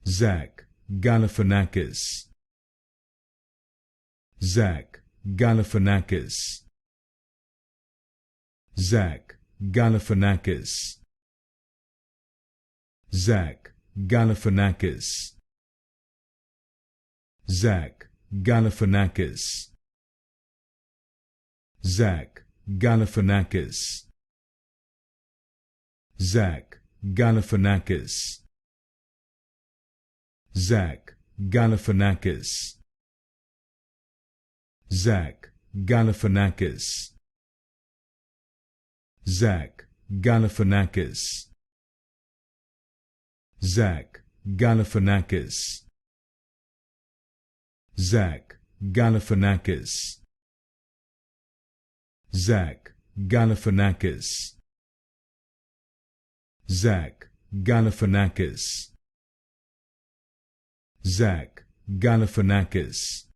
Zach Galifianakis, Zach Galifianakis, Zach Galifianakis, Zach Galifianakis, Zach Galifianakis, Zach Galifianakis, Zach Galifianakis, Zach Galifianakis, Zach Galifianakis, Zach Galifianakis, Zach Galifianakis, Zach Galifianakis, Zach Galifianakis, Zach Galifianakis, Zach Galifianakis,